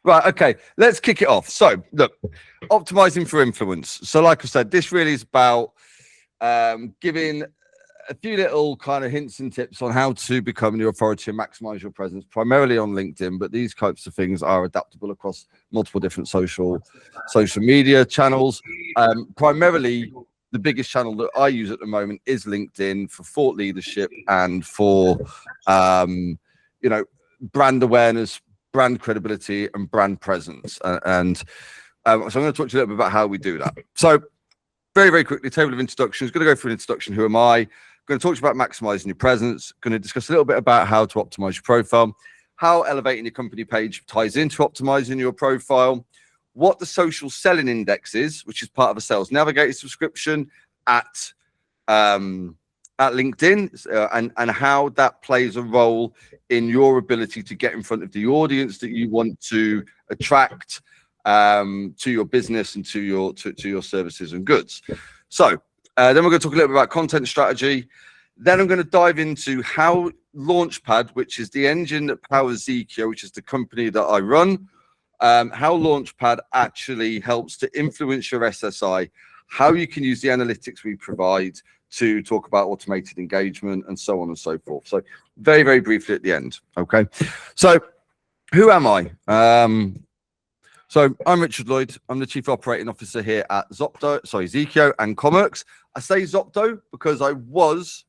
Right, okay, let's kick it off. So, look, optimizing for influence. So, like I said, this really is about giving a few little kind of hints and tips on how to become the authority and maximize your presence, primarily on LinkedIn. But these types of things are adaptable across multiple different social media channels. Primarily, the biggest channel that I use at the moment is LinkedIn for thought leadership and for, you know, brand awareness, brand credibility, and brand presence. So I'm going to talk to you a little bit about how we do that. So very, very quickly, table of introductions. Going to go through an introduction. Who am I? Going to talk to you about maximizing your presence. Going to discuss a little bit about how to optimize your profile, how elevating your company page ties into optimizing your profile, what the social selling index is, which is part of a Sales Navigator subscription at LinkedIn, and how that plays a role in your ability to get in front of the audience that you want to attract to your business and to your services and goods. So then we're going to talk a little bit about content strategy. Then I'm going to dive into how Launchpad, which is the engine that powers Zeekeo, which is the company that I run, how Launchpad actually helps to influence your SSI, how you can use the analytics we provide to talk about automated engagement and so on and so forth. So very, very briefly at the end. Okay. So who am I? So I'm Richard Lloyd. I'm the Chief Operating Officer here at Zeekeo and Commerx. I say Zopto because I was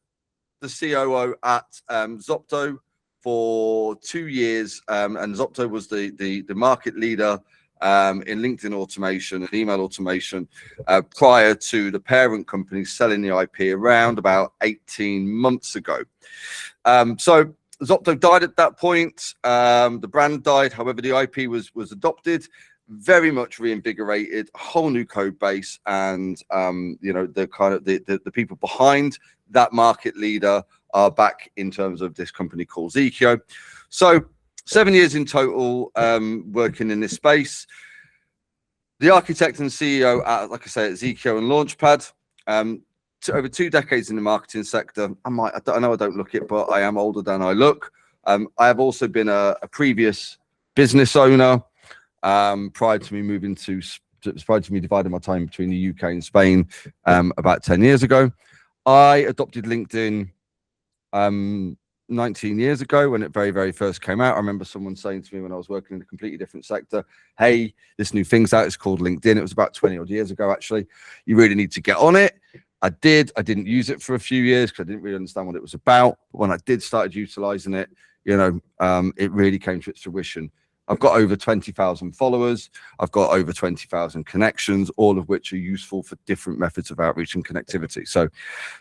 the COO at Zopto for 2 years, and Zopto was the market leader in LinkedIn automation and email automation prior to the parent company selling the IP around about 18 months ago. So Zopto died at that point. The brand died. However, the IP was adopted, very much reinvigorated, a whole new code base, and you know, the kind of the people behind that market leader are back in terms of this company called Zeekeo. So 7 years in total working in this space. The architect and CEO, like I say, at Zeekeo and Launchpad. Over 2 decades in the marketing sector. I know I don't look it, but I am older than I look. I have also been a previous business owner prior to me dividing my time between the UK and Spain about 10 years ago. I adopted LinkedIn 19 years ago when it very, very first came out. I remember someone saying to me when I was working in a completely different sector, hey, this new thing's out, it's called LinkedIn. It was about 20 odd years ago, actually. You really need to get on it. I did. I didn't use it for a few years because I didn't really understand what it was about. But when I did started utilizing it, you know, it really came to its fruition. I've got over 20,000 followers. I've got over 20,000 connections, all of which are useful for different methods of outreach and connectivity. So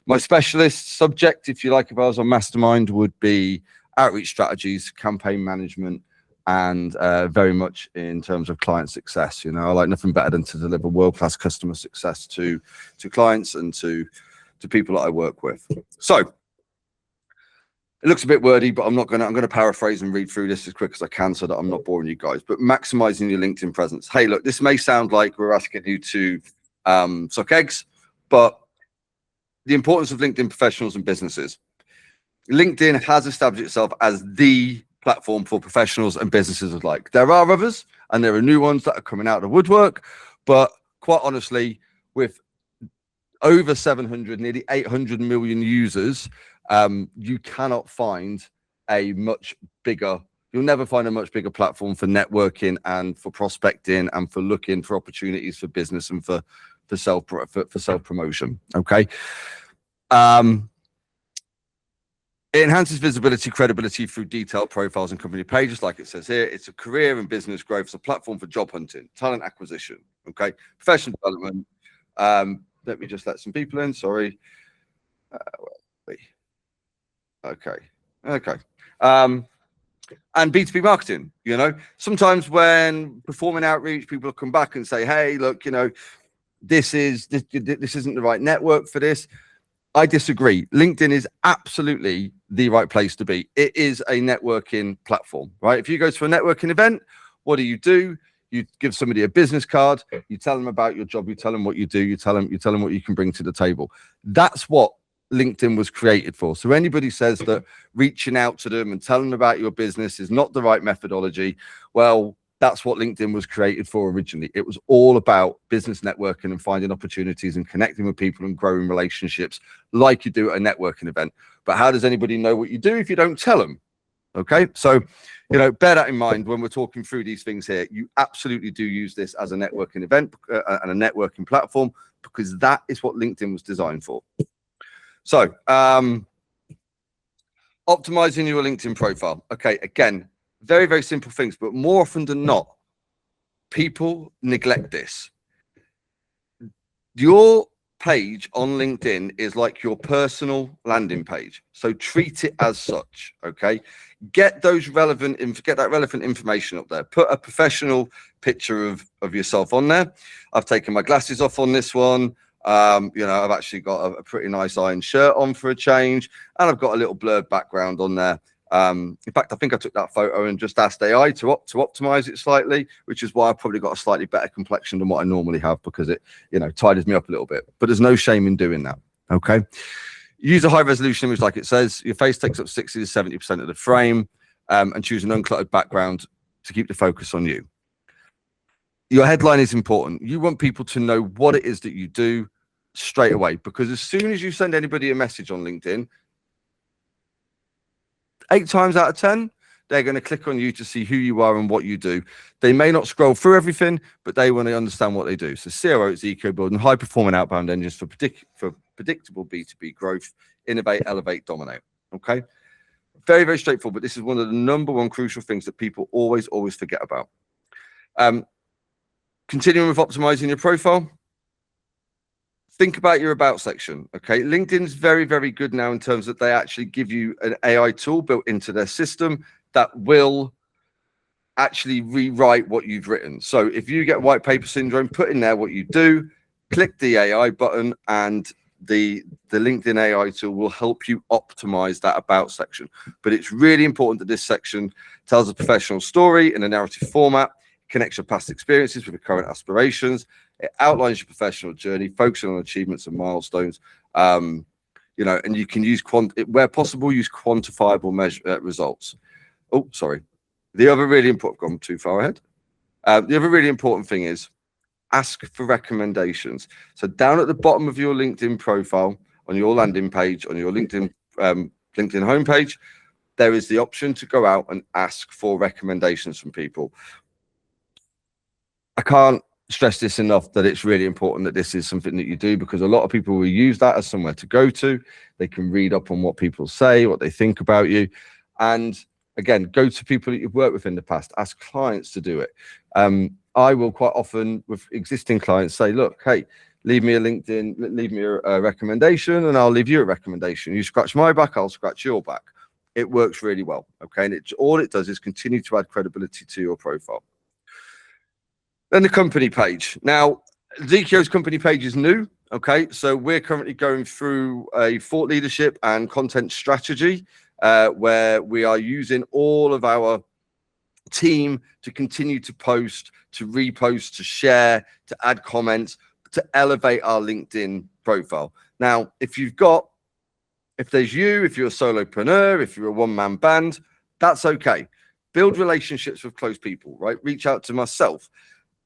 my specialist subject, if you like, if I was on Mastermind, would be outreach strategies, campaign management, and very much in terms of client success. You know, I like nothing better than to deliver world-class customer success to clients and to people that I work with. So it looks a bit wordy, but I'm going to paraphrase and read through this as quick as I can so that I'm not boring you guys. But maximizing your LinkedIn presence. Hey, look, this may sound like we're asking you to suck eggs, but the importance of LinkedIn professionals and businesses. LinkedIn has established itself as the platform for professionals and businesses alike. There are others, and there are new ones that are coming out of the woodwork, but quite honestly, with over 700, nearly 800 million users, you cannot find you'll never find a much bigger platform for networking and for prospecting and for looking for opportunities for business and for self-promotion. Okay. It enhances visibility, credibility through detailed profiles and company pages, like it says here. It's a career and business growth. It's a platform for job hunting, talent acquisition, okay, professional development. Let me just let some people in. Sorry. Okay. And B2B marketing. You know, sometimes when performing outreach, people come back and say, "Hey, look, you know, this isn't the right network for this." I disagree. LinkedIn is absolutely the right place to be. It is a networking platform, right? If you go to a networking event, what do? You give somebody a business card, you tell them about your job, you tell them what you do, you tell them what you can bring to the table. That's what LinkedIn was created for. So anybody says that reaching out to them and telling them about your business is not the right methodology, well, That's what LinkedIn was created for originally. It was all about business networking and finding opportunities and connecting with people and growing relationships like you do at a networking event. But how does anybody know what you do if you don't tell them? Okay, so, you know, bear that in mind when we're talking through these things here. You absolutely do use this as a networking event and a networking platform, because that is what LinkedIn was designed for. So, optimizing your LinkedIn profile. Okay, again, very, very simple things, but more often than not, people neglect this. Your page on LinkedIn is like your personal landing page, so treat it as such. Okay, get that relevant information up there. Put a professional picture of yourself on there. I've taken my glasses off on this one. You know, I've actually got a pretty nice iron shirt on for a change, and I've got a little blurred background on there. In fact, I think I took that photo and just asked AI to optimize it slightly, which is why I've probably got a slightly better complexion than what I normally have, because it, you know, tidies me up a little bit. But there's no shame in doing that. Okay. Use a high resolution image, like it says. Your face takes up 60 to 70% of the frame, and choose an uncluttered background to keep the focus on you. Your headline is important. You want people to know what it is that you do straight away, because as soon as you send anybody a message on LinkedIn, 8 times out of 10, they're going to click on you to see who you are and what you do. They may not scroll through everything, but they want to understand what they do. So CRO at Zeekeo, building high-performing outbound engines for predictable B2B growth, innovate, elevate, dominate. Okay? Very, very straightforward, but this is one of the #1 crucial things that people always forget about. Continuing with optimizing your profile, think about your about section. Okay, LinkedIn's very, very good now in terms that they actually give you an AI tool built into their system that will actually rewrite what you've written. So if you get white paper syndrome, put in there what you do, click the AI button, and the LinkedIn AI tool will help you optimize that about section. But it's really important that this section tells a professional story in a narrative format, connects your past experiences with your current aspirations. It outlines your professional journey, focusing on achievements and milestones. You know, and you can use where possible, use quantifiable results. Oh, sorry. The other really important, gone too far ahead. The other really important thing is ask for recommendations. So down at the bottom of your LinkedIn profile, on your landing page, on your LinkedIn homepage, there is the option to go out and ask for recommendations from people. I can't stress this enough, that it's really important that this is something that you do, because a lot of people will use that as somewhere to go to. They can read up on what people say, what they think about you. And again, go to people that you've worked with in the past, ask clients to do it. I will quite often with existing clients say, look, hey, leave me a LinkedIn, leave me a recommendation, and I'll leave you a recommendation. You scratch my back, I'll scratch your back. It works really well. Okay. And all it does is continue to add credibility to your profile. Then the company page. Now, Zeekeo's company page is new. Okay, so we're currently going through a thought leadership and content strategy where we are using all of our team to continue to post, to repost, to share, to add comments, to elevate our LinkedIn profile. Now, if there's you, if you're a solopreneur, if you're a one-man band, that's okay. Build relationships with close people, right? Reach out to myself.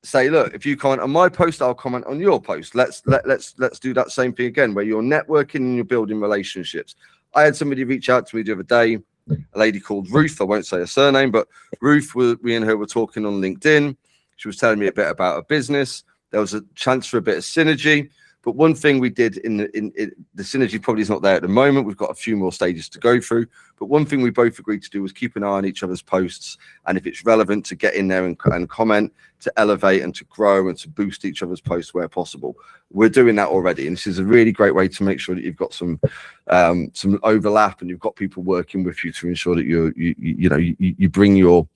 Say, look, if you comment on my post, I'll comment on your post. Let's do that same thing again, where you're networking and you're building relationships. I had somebody reach out to me the other day, a lady called Ruth. I won't say her surname, but Ruth, we and her were talking on LinkedIn. She was telling me a bit about her business. There was a chance for a bit of synergy. But one thing we did in the synergy probably is not there at the moment. We've got a few more stages to go through. But one thing we both agreed to do was keep an eye on each other's posts. And if it's relevant, to get in there and comment, to elevate and to grow and to boost each other's posts where possible. We're doing that already. And this is a really great way to make sure that you've got some overlap and you've got people working with you to ensure that you bring your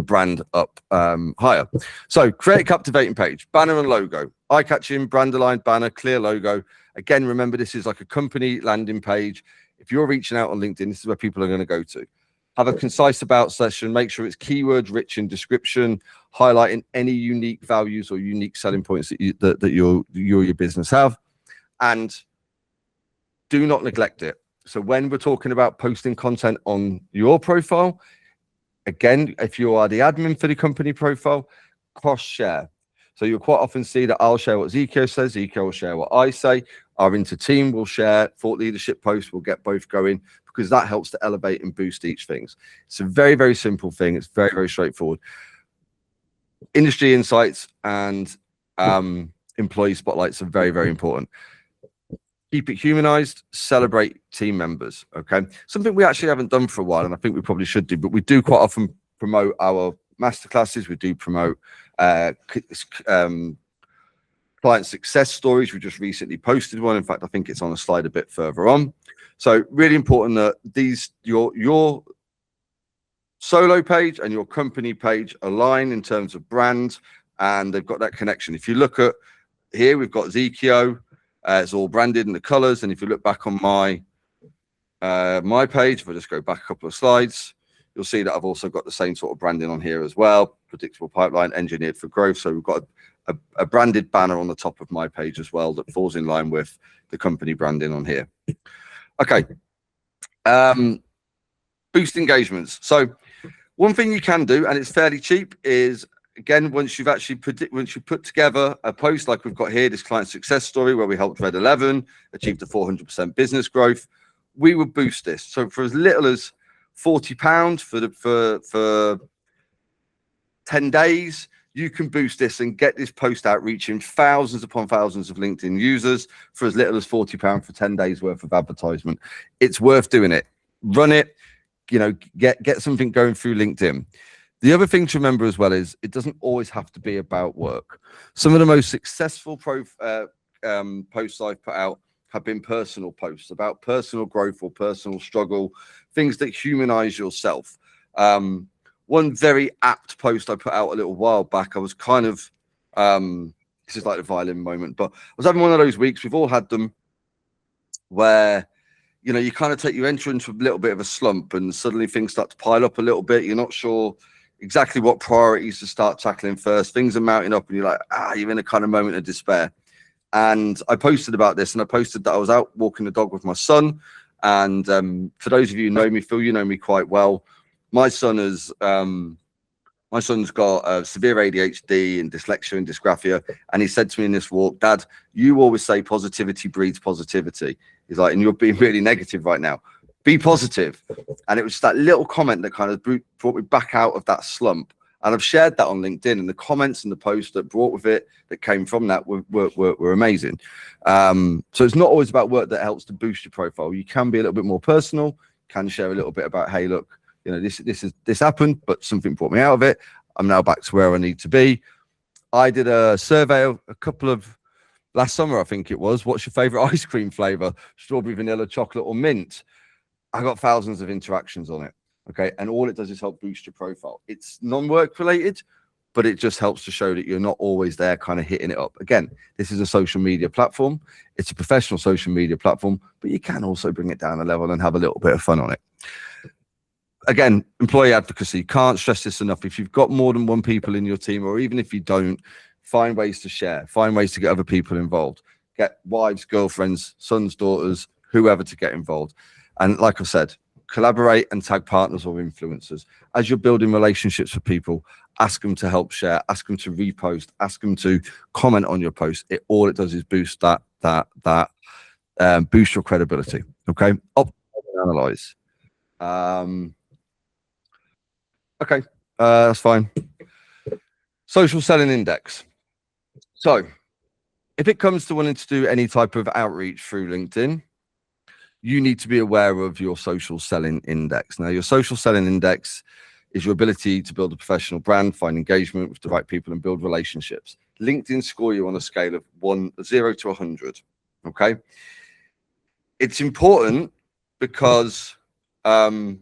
brand up higher. So create a captivating page, banner and logo, eye-catching, brand aligned banner, clear logo. Again, remember, this is like a company landing page. If you're reaching out on LinkedIn, this is where people are going to go to. Have a concise about session, make sure it's keyword rich in description, highlighting any unique values or unique selling points that your business have, and do not neglect it. So when we're talking about posting content on your profile, Again, if you are the admin for the company profile, cross share. So you'll quite often see that I'll share what Zeekeo says, Zeekeo will share what I say, our inter-team will share, thought leadership posts will get both going, because that helps to elevate and boost each thing. It's a very, very simple thing. It's very, very straightforward. Industry insights and employee spotlights are very, very important. Keep it humanized, celebrate team members, okay? Something we actually haven't done for a while, and I think we probably should do, but we do quite often promote our masterclasses. We do promote client success stories. We just recently posted one. In fact, I think it's on a slide a bit further on. So really important that your solo page and your company page align in terms of brand, and they've got that connection. If you look at here, we've got Zeekeo. It's all branded in the colors. And if you look back on my page, if I just go back a couple of slides, you'll see that I've also got the same sort of branding on here as well. Predictable pipeline, engineered for growth. So we've got a branded banner on the top of my page as well that falls in line with the company branding on here. Okay. Boost engagements. So one thing you can do, and it's fairly cheap, is again, once you put together a post like we've got here, this client success story where we helped Red 11 achieve the 400% business growth, we would boost this. So for as little as £40 for 10 days, you can boost this and get this post out reaching thousands upon thousands of LinkedIn users for as little as £40 for 10 days worth of advertisement. It's worth doing it. Run it, get something going through LinkedIn. The other thing to remember as well is it doesn't always have to be about work. Some of the most successful posts I've put out have been personal posts about personal growth or personal struggle, things that humanize yourself. One very apt post I put out a little while back, I was kind of, this is like the violin moment, but I was having one of those weeks, we've all had them, where, you kind of you enter into a little bit of a slump and suddenly things start to pile up a little bit. You're not sure exactly what priorities to start tackling first. Things are mounting up and you're like, you're in a kind of moment of despair. And I posted about this, and I posted that I was out walking the dog with my son. And for those of you who know me, Phil, you know me quite well. My son's got severe ADHD and dyslexia and dysgraphia. And he said to me in this walk, Dad, you always say positivity breeds positivity. He's like, and you're being really negative right now. Be positive. And it was just that little comment that kind of brought me back out of that slump. And I've shared that on LinkedIn, and the comments and the posts that brought with it, that came from that, were amazing. So it's not always about work that helps to boost your profile. You can be a little bit more personal, can share a little bit about, hey, look, this happened, but something brought me out of it. I'm now back to where I need to be. I did a survey last summer, I think it was. What's your favorite ice cream flavor? Strawberry, vanilla, chocolate, or mint? I got thousands of interactions on it. Okay. And all it does is help boost your profile. It's non-work related, but it just helps to show that you're not always there kind of hitting it up. Again, this is a social media platform. It's a professional social media platform, but you can also bring it down a level and have a little bit of fun on it. Again, employee advocacy, can't stress this enough. If you've got more than one people in your team, or even if you don't, find ways to share, find ways to get other people involved, get wives, girlfriends, sons, daughters, whoever to get involved. And like I said, collaborate and tag partners or influencers. As you're building relationships with people, ask them to help share, ask them to repost, ask them to comment on your post. All it does is boost boost your credibility. Okay, analyze. Okay, that's fine. Social selling index. So if it comes to wanting to do any type of outreach through LinkedIn, you need to be aware of your social selling index. Now, your social selling index is your ability to build a professional brand, find engagement with the right people, and build relationships. LinkedIn score you on a scale of 0 to 100. Okay. It's important because it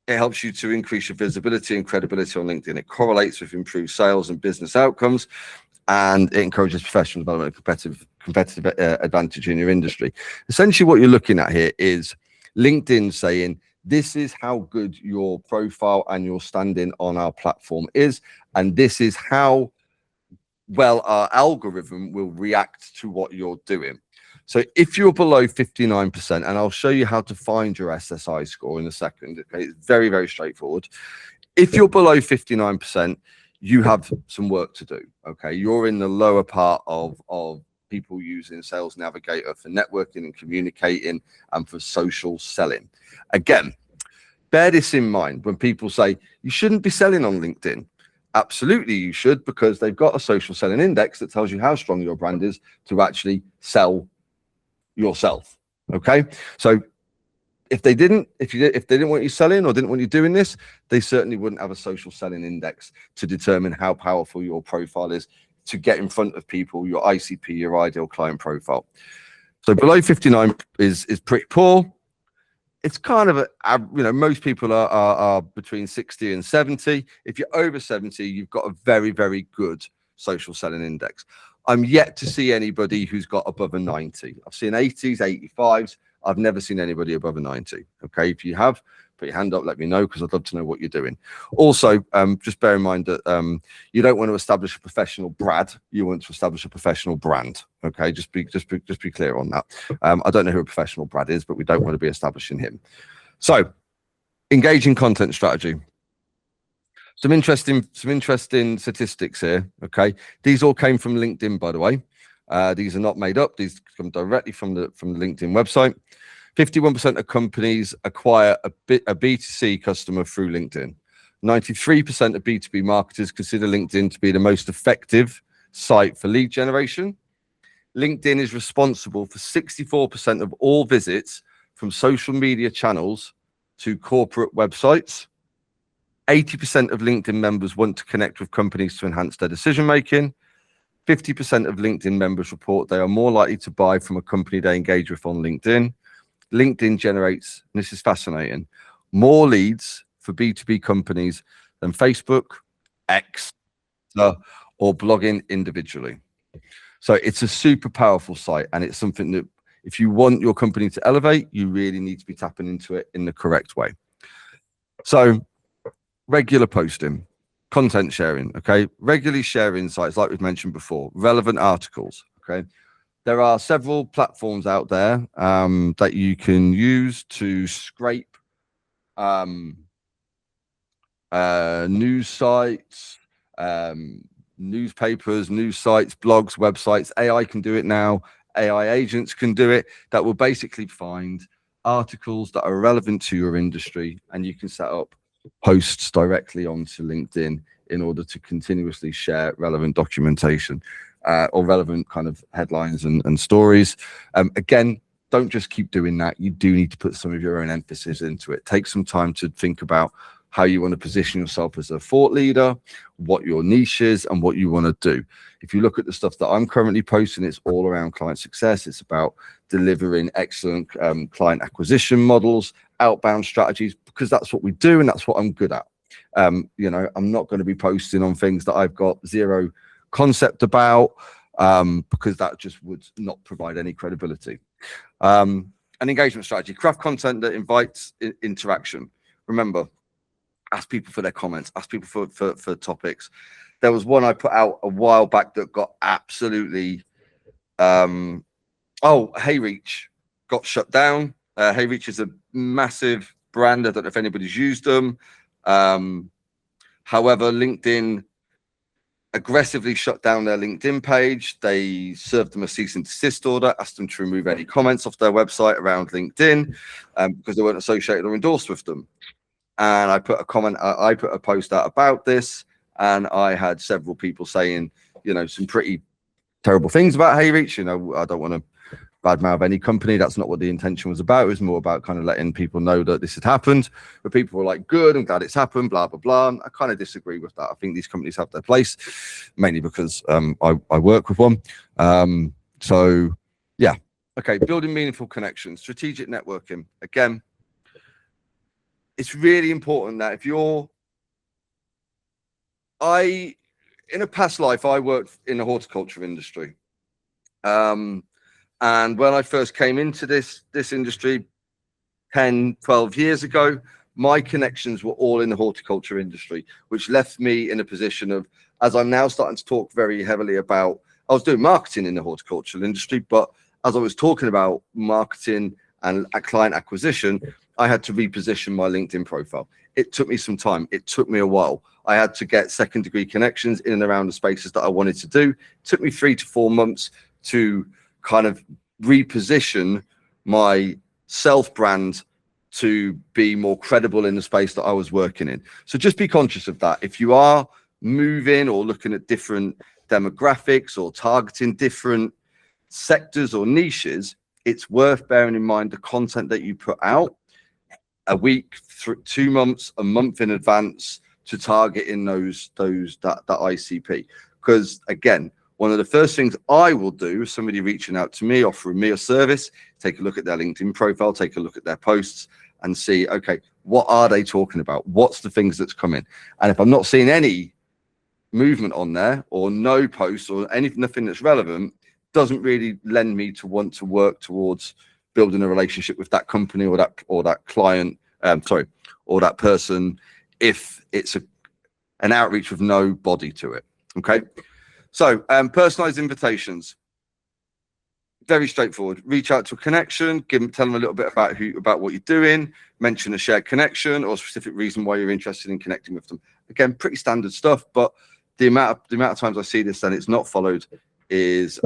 helps you to increase your visibility and credibility on LinkedIn. It correlates with improved sales and business outcomes, and it encourages professional development and competitive advantage in your industry. Essentially, what you're looking at here is LinkedIn saying, this is how good your profile and your standing on our platform is, and this is how well our algorithm will react to what you're doing. So if you're below 59%, and I'll show you how to find your SSI score in a second, okay, it's very, very straightforward. If you're below 59%, you have some work to do. Okay, you're in the lower part of people using Sales Navigator for networking and communicating and for social selling. Again, bear this in mind when people say you shouldn't be selling on LinkedIn. Absolutely, you should, because they've got a social selling index that tells you how strong your brand is to actually sell yourself. Okay, so if they didn't want you selling or didn't want you doing this, they certainly wouldn't have a social selling index to determine how powerful your profile is to get in front of people, your ICP, your ideal client profile. So below 59 is pretty poor. It's kind of most people are between 60 and 70. If you're over 70, you've got a very, very good social selling index. I'm yet to see anybody who's got above a 90. I've seen 80s, 85s. I've never seen anybody above a 90. Okay, if you have, put your hand up, let me know, because I'd love to know what you're doing. Also, just bear in mind that you don't want to establish a professional brand. You want to establish a professional brand. Okay, just be clear on that. I don't know who a professional brand is, but we don't want to be establishing him. So, engaging content strategy. Some interesting statistics here. Okay, these all came from LinkedIn, by the way. These are not made up. These come directly from the LinkedIn website. 51% of companies acquire a B2C customer through LinkedIn. 93% of B2B marketers consider LinkedIn to be the most effective site for lead generation. LinkedIn is responsible for 64% of all visits from social media channels to corporate websites. 80% of LinkedIn members want to connect with companies to enhance their decision making. 50% of LinkedIn members report they are more likely to buy from a company they engage with on LinkedIn. LinkedIn generates, and this is fascinating, more leads for B2B companies than Facebook, X, or blogging individually. So it's a super powerful site, and it's something that if you want your company to elevate, you really need to be tapping into it in the correct way. So regular posting. Content sharing, okay? Regularly share insights, like we've mentioned before, relevant articles, okay? There are several platforms out there that you can use to scrape news sites, newspapers, news sites, blogs, websites. AI can do it now. AI agents can do it. That will basically find articles that are relevant to your industry, and you can set up posts directly onto LinkedIn in order to continuously share relevant documentation or relevant kind of headlines and stories. Again, don't just keep doing that. You do need to put some of your own emphasis into it. Take some time to think about how you want to position yourself as a thought leader, what your niche is, and what you want to do. If you look at the stuff that I'm currently posting, it's all around client success. It's about delivering excellent client acquisition models, outbound strategies, because that's what we do and that's what I'm good at. I'm not going to be posting on things that I've got zero concept about because that just would not provide any credibility. An engagement strategy, craft content that invites interaction. Remember, ask people for their comments, ask people for topics. There was one I put out a while back that got absolutely HeyReach got shut down. HeyReach is a massive brand. I don't know if anybody's used them. However, LinkedIn aggressively shut down their LinkedIn page. They served them a cease and desist order, asked them to remove any comments off their website around LinkedIn because they weren't associated or endorsed with them. And I put a comment, I put a post out about this, and I had several people saying, some pretty terrible things about HeyReach. I don't want to badmouth any company. That's not what the intention was about. It was more about kind of letting people know that this had happened. But people were like, good, I'm glad it's happened, blah, blah, blah. And I kind of disagree with that. I think these companies have their place, mainly because I work with one. So, yeah. Okay, building meaningful connections, strategic networking. Again, it's really important that if you're, in a past life, I worked in the horticulture industry. And when I first came into this industry 10, 12 years ago, my connections were all in the horticulture industry, which left me in a position of, as I'm now starting to talk very heavily about, I was doing marketing in the horticultural industry, but as I was talking about marketing and client acquisition, I had to reposition my LinkedIn profile. It took me some time. It took me a while. I had to get second degree connections in and around the spaces that I wanted to do. It took me 3 to 4 months to kind of reposition my self brand to be more credible in the space that I was working in. So just be conscious of that. If you are moving or looking at different demographics or targeting different sectors or niches, it's worth bearing in mind the content that you put out a week, 2 months, a month in advance to target in that ICP. Because again, one of the first things I will do is somebody reaching out to me, offering me a service, take a look at their LinkedIn profile, take a look at their posts and see, okay, what are they talking about? What's the things that's coming? And if I'm not seeing any movement on there or no posts or nothing that's relevant, doesn't really lend me to want to work towards building a relationship with that company or that client, or that person, if it's an outreach with no body to it. Okay. So personalized invitations, very straightforward. Reach out to a connection, tell them a little bit about what you're doing, mention a shared connection or a specific reason why you're interested in connecting with them. Again, pretty standard stuff, but the amount of times I see this and it's not followed is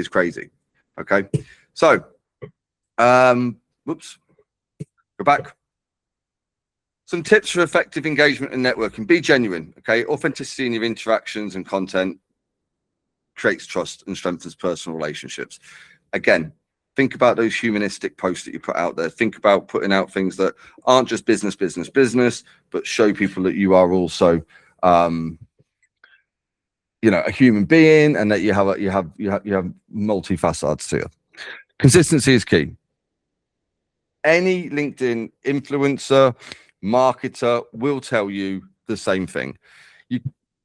crazy. Okay. So whoops, go back. Some tips for effective engagement and networking. Be genuine. Okay. Authenticity in your interactions and content creates trust and strengthens personal relationships. Again, think about those humanistic posts that you put out there. Think about putting out things that aren't just business, but show people that you are also, a human being, and that you have multi facets to you. Consistency is key. Any LinkedIn influencer, marketer will tell you the same thing.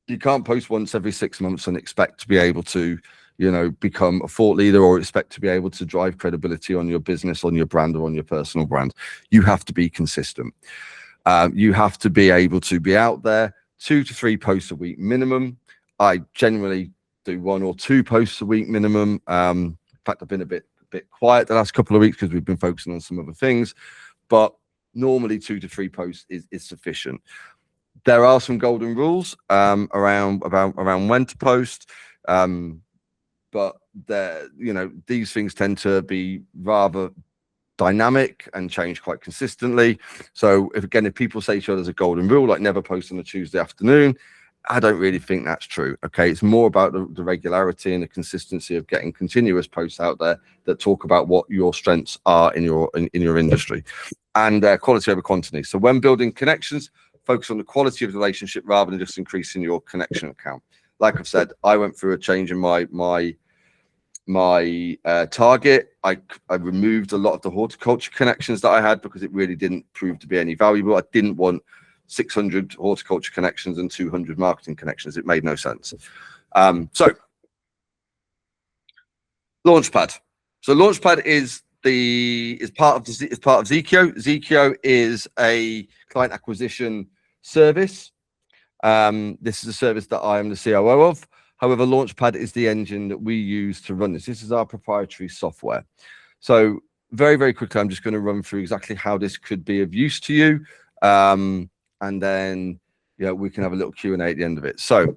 You can't post once every 6 months and expect to be able to, become a thought leader or expect to be able to drive credibility on your business, on your brand, or on your personal brand. You have to be consistent. You have to be able to be out there 2 to 3 posts a week minimum. I generally do 1 or 2 posts a week minimum. In fact, I've been a bit quiet the last couple of weeks because we've been focusing on some other things, but normally 2 to 3 posts is sufficient. There are some golden rules around when to post, but these things tend to be rather dynamic and change quite consistently. So if people say to you there's a golden rule, like never post on a Tuesday afternoon, I don't really think that's true. Okay, it's more about the regularity and the consistency of getting continuous posts out there that talk about what your strengths are in your industry, and quality over quantity. So when building connections, focus on the quality of the relationship rather than just increasing your connection count. Like I've said, I went through a change in my target. I removed a lot of the horticulture connections that I had because it really didn't prove to be any valuable. I didn't want 600 horticulture connections and 200 marketing connections. It made no sense. So Launchpad. So Launchpad is part of Zeekeo. Zeekeo is a client acquisition service. This is a service that I am the COO of. However, Launchpad is the engine that we use to run this. This is our proprietary software. So very, very quickly, I'm just going to run through exactly how this could be of use to you. And then we can have a little Q&A at the end of it. So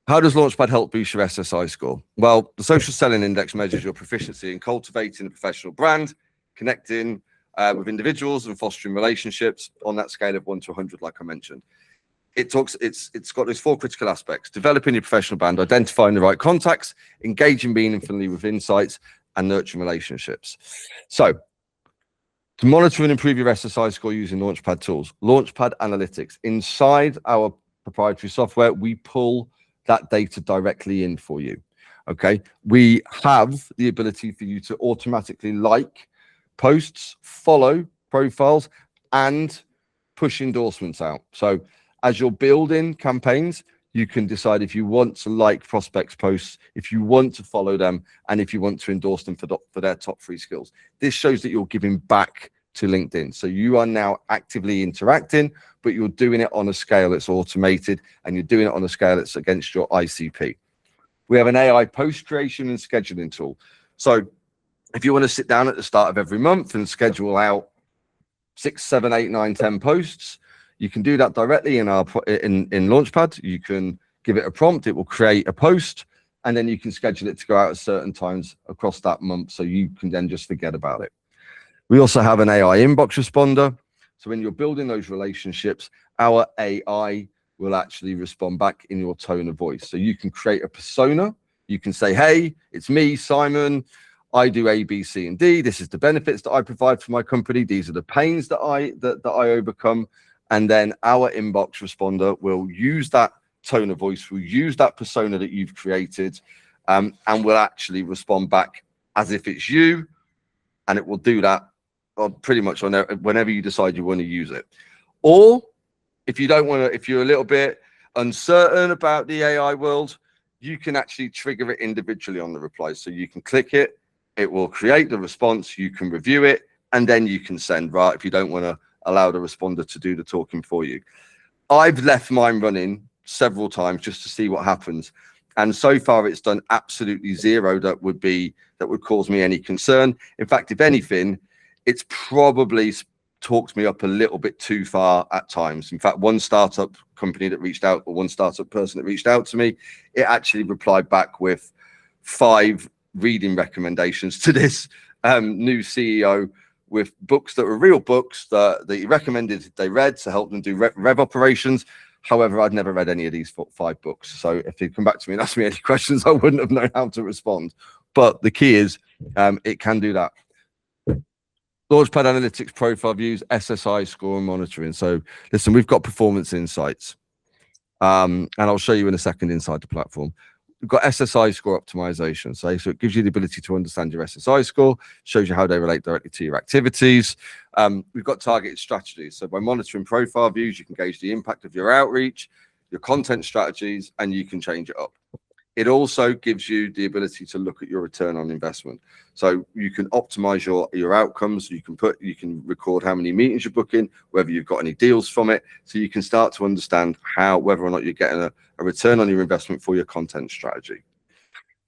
how does Launchpad help boost your SSI score? Well, the social selling index measures your proficiency in cultivating a professional brand, connecting with individuals and fostering relationships on that scale of 1 to 100, like I mentioned. It's got those 4 critical aspects: developing your professional brand, identifying the right contacts, engaging meaningfully with insights, and nurturing relationships. So to monitor and improve your SSI score using Launchpad tools, Launchpad Analytics. Inside our proprietary software, we pull that data directly in for you. Okay, we have the ability for you to automatically like posts, follow profiles, and push endorsements out. So as you're building campaigns, you can decide if you want to like prospects' posts, if you want to follow them, and if you want to endorse them for their top 3 skills. This shows that you're giving back to LinkedIn. So you are now actively interacting, but you're doing it on a scale that's automated, and you're doing it on a scale that's against your ICP. We have an AI post creation and scheduling tool. So if you want to sit down at the start of every month and schedule out 6, 7, 8, 9, 10 posts. You can do that directly in our in Launchpad. You can give it a prompt, it will create a post, and then you can schedule it to go out at certain times across that month, so you can then just forget about it. We also have an AI inbox responder. So when you're building those relationships, our AI will actually respond back in your tone of voice. So you can create a persona. You can say, hey, it's me, Simon. I do A, B, C, and D. This is the benefits that I provide for my company. These are the pains that I overcome. And then our inbox responder will use that tone of voice, will use that persona that you've created, and will actually respond back as if it's you. And it will do that pretty much on whenever you decide you want to use it. Or if you don't want to, if you're a little bit uncertain about the AI world, you can actually trigger it individually on the replies. So you can click it, it will create the response, you can review it, and then you can send, right, if you don't want to allow the responder to do the talking for you. I've left mine running several times just to see what happens. And so far it's done absolutely zero that would cause me any concern. In fact, if anything, it's probably talked me up a little bit too far at times. In fact, one startup company that reached out, or one startup person that reached out to me, it actually replied back with 5 reading recommendations to this new CEO, with books that were real books that he recommended they read to help them do rev operations. However, I'd never read any of these 5 books. So if he'd come back to me and asked me any questions, I wouldn't have known how to respond. But the key is it can do that. Launchpad Analytics profile views, SSI score and monitoring. So listen, we've got performance insights. And I'll show you in a second inside the platform. We've got SSI score optimization. So it gives you the ability to understand your SSI score, shows you how they relate directly to your activities. We've got targeted strategies. So by monitoring profile views, you can gauge the impact of your outreach, your content strategies, and you can change it up. It also gives you the ability to look at your return on investment. So you can optimize your outcomes. You can record how many meetings you're booking, whether you've got any deals from it. So you can start to understand whether or not you're getting a return on your investment for your content strategy.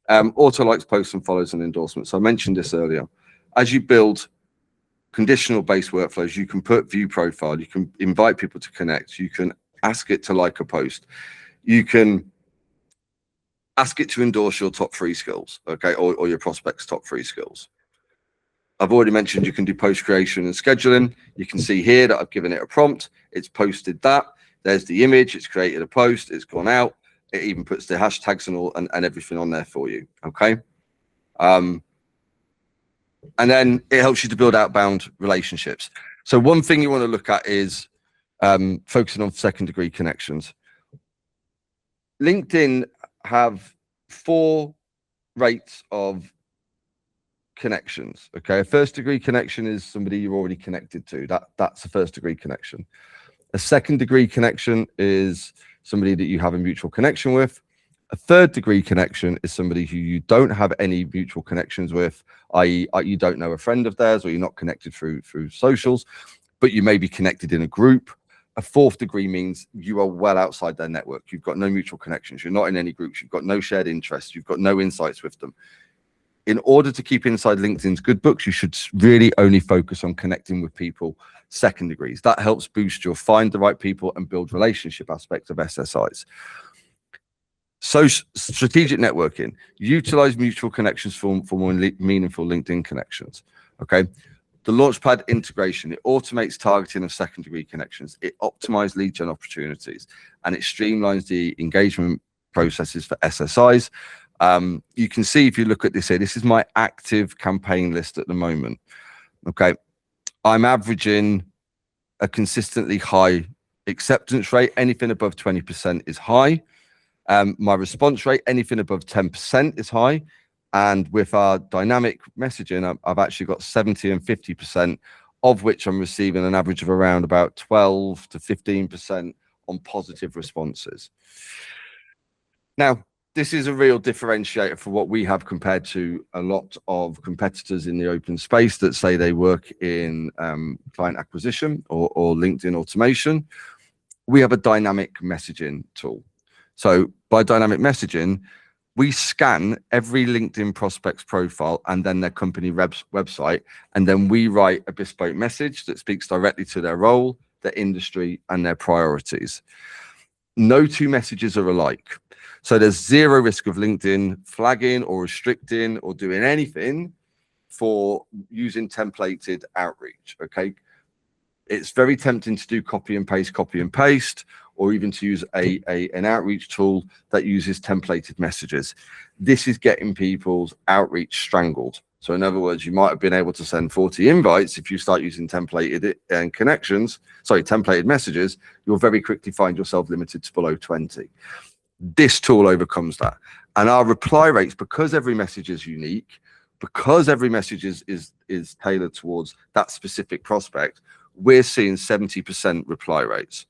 Auto likes, posts and follows and endorsements. So I mentioned this earlier. As you build conditional based workflows, you can put view profile, you can invite people to connect, you can ask it to like a post, you can ask it to endorse your top 3 skills, okay, or your prospects' top 3 skills. I've already mentioned you can do post creation and scheduling. You can see here that I've given it a prompt. It's posted that. There's the image. It's created a post. It's gone out. It even puts the hashtags and all and everything on there for you, okay? And then it helps you to build outbound relationships. So one thing you want to look at is focusing on second-degree connections. LinkedIn have 4 rates of connections. Okay, a first-degree connection is somebody you're already connected to. That's a first-degree connection. A second-degree connection is somebody that you have a mutual connection with. A third-degree connection is somebody who you don't have any mutual connections with, i.e., you don't know a friend of theirs, or you're not connected through socials, but you may be connected in a group. A 4th degree means you are well outside their network. You've got no mutual connections. You're not in any groups. You've got no shared interests. You've got no insights with them. In order to keep inside LinkedIn's good books, you should really only focus on connecting with people second degrees. That helps boost your find the right people and build relationship aspects of SSIs. So strategic networking, utilize mutual connections for more meaningful LinkedIn connections. Okay. The Launchpad integration, it automates targeting of second-degree connections. It optimizes lead gen opportunities, and it streamlines the engagement processes for SSIs. You can see if you look at this here, this is my active campaign list at the moment. Okay, I'm averaging a consistently high acceptance rate. Anything above 20% is high. My response rate, anything above 10% is high. And with our dynamic messaging, I've actually got 70 and 50%, of which I'm receiving an average of around about 12 to 15% on positive responses. Now, this is a real differentiator for what we have compared to a lot of competitors in the open space that say they work in client acquisition or LinkedIn automation. We have a dynamic messaging tool. So by dynamic messaging, We scan every LinkedIn prospect's profile and then their company website, and then we write a bespoke message that speaks directly to their role, their industry, and their priorities. No two messages are alike. So there's zero risk of LinkedIn flagging or restricting or doing anything for using templated outreach, okay? It's very tempting to do copy and paste, or even to use an outreach tool that uses templated messages. This is getting people's outreach strangled. So in other words, you might have been able to send 40 invites. If you start using templated messages, you'll very quickly find yourself limited to below 20. This tool overcomes that. And our reply rates, because every message is unique, because every message is tailored towards that specific prospect, we're seeing 70% reply rates.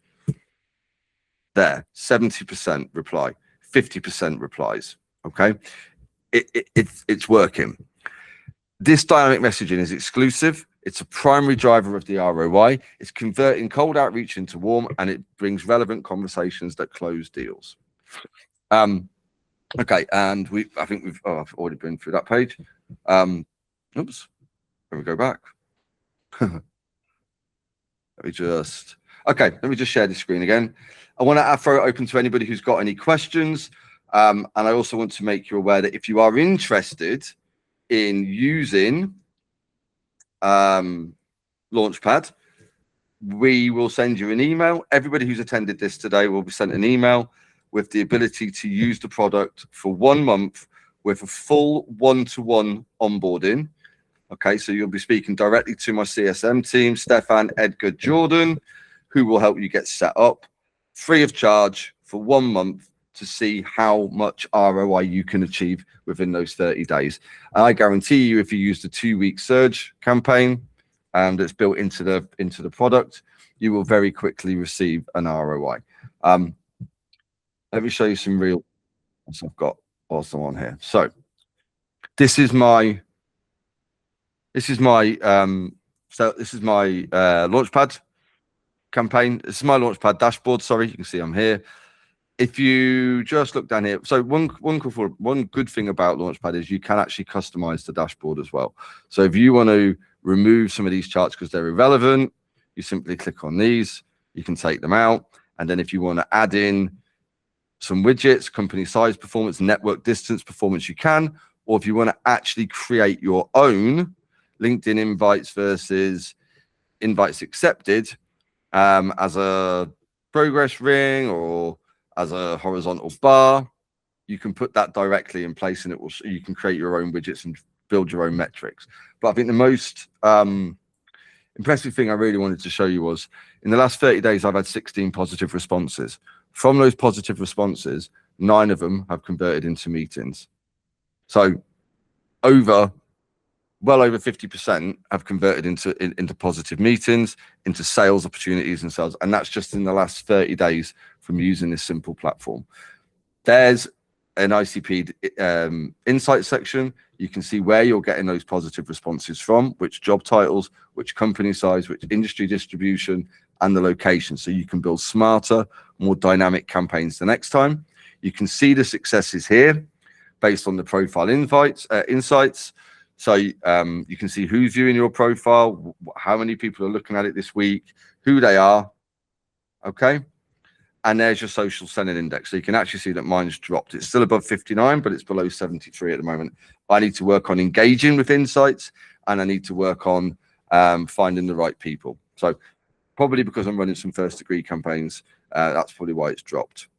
There, 70% reply, 50% replies, okay? It's working. This dynamic messaging is exclusive. It's a primary driver of the ROI. It's converting cold outreach into warm, and it brings relevant conversations that close deals. Okay, and I've already been through that page. Oops, let me go back. Let me just share the screen again. I want to throw it open to anybody who's got any questions. And I also want to make you aware that if you are interested in using Launchpad, we will send you an email. Everybody who's attended this today will be sent an email with the ability to use the product for 1 month with a full one-to-one onboarding. Okay, so you'll be speaking directly to my CSM team, Stefan, Edgar, Jordan, who will help you get set up free of charge for 1 month to see how much ROI you can achieve within those 30 days. And I guarantee you, if you use the 2-week surge campaign that's built into the product, you will very quickly receive an ROI. Let me show you some real ones I've got also on here. So this is my Launchpad campaign. This is my Launchpad dashboard. Sorry, you can see I'm here. If you just look down here, so one good thing about Launchpad is you can actually customize the dashboard as well. So if you want to remove some of these charts because they're irrelevant, you simply click on these, you can take them out. And then if you want to add in some widgets, company size performance, network distance performance, you can. Or if you want to actually create your own LinkedIn invites versus invites accepted as a progress ring or as a horizontal bar, you can put that directly in place, and you can create your own widgets and build your own metrics. But I think the most impressive thing I really wanted to show you was in the last 30 days, I've had 16 positive responses. From those positive responses, 9 of them have converted into meetings. So well over 50% have converted into positive meetings, into sales opportunities and sales. And that's just in the last 30 days from using this simple platform. There's an ICP insight section. You can see where you're getting those positive responses from, which job titles, which company size, which industry distribution, and the location. So you can build smarter, more dynamic campaigns the next time. You can see the successes here based on the profile insights. So you can see who's viewing your profile, how many people are looking at it this week, who they are, okay? And there's your social selling index. So you can actually see that mine's dropped. It's still above 59, but it's below 73 at the moment. I need to work on engaging with insights, and I need to work on finding the right people. So probably because I'm running some first degree campaigns, that's probably why it's dropped.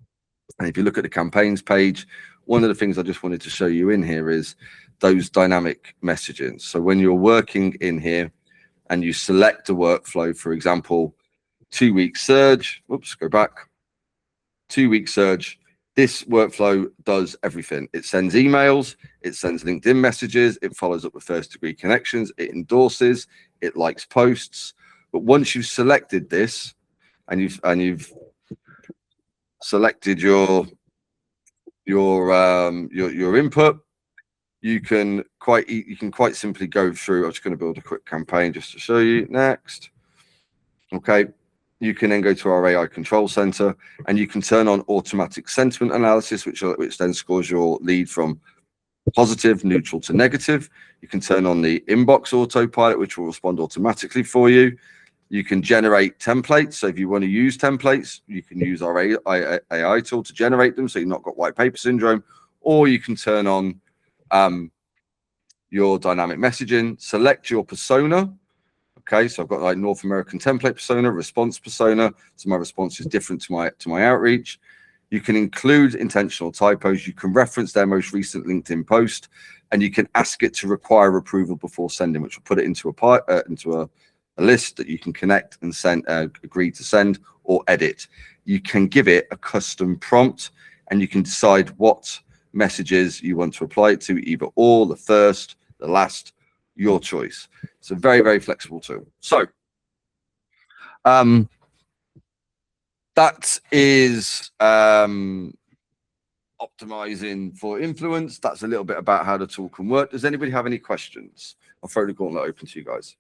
And if you look at the campaigns page, one of the things I just wanted to show you in here is those dynamic messaging. So when you're working in here and you select a workflow, for example, 2-week surge, oops, go back, 2-week surge, this workflow does everything. It sends emails, it sends LinkedIn messages, it follows up with first degree connections, it endorses, it likes posts. But once you've selected this and you've selected your input, you can quite simply go through. I'm just going to build a quick campaign just to show you next. Okay, you can then go to our AI control center and you can turn on automatic sentiment analysis, which then scores your lead from positive, neutral to negative. You can turn on the inbox autopilot, which will respond automatically for you. You can generate templates. So if you want to use templates, you can use our AI tool to generate them, so you've not got white paper syndrome. Or you can turn on your dynamic messaging, select your persona. Okay, so I've got like North American template persona, response persona. So my response is different to my outreach. You can include intentional typos. You can reference their most recent LinkedIn post, and you can ask it to require approval before sending, which will put it into a list that you can connect and send, agree to send or edit. You can give it a custom prompt, and you can decide what messages you want to apply it to, either all, the first, the last, your choice. It's a very, very flexible tool. So that is optimizing for influence. That's a little bit about how the tool can work. Does anybody have any questions? I'll throw the gauntlet open to you guys.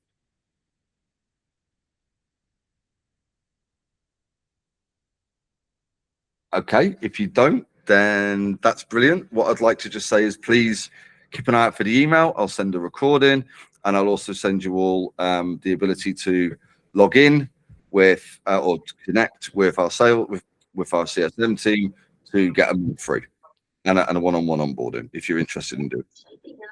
Okay, if you don't, then that's brilliant. What I'd like to just say is please keep an eye out for the email. I'll send a recording, and I'll also send you all the ability to log in with or to connect with our with our CSM team to get a month free and a one-on-one onboarding if you're interested in doing it.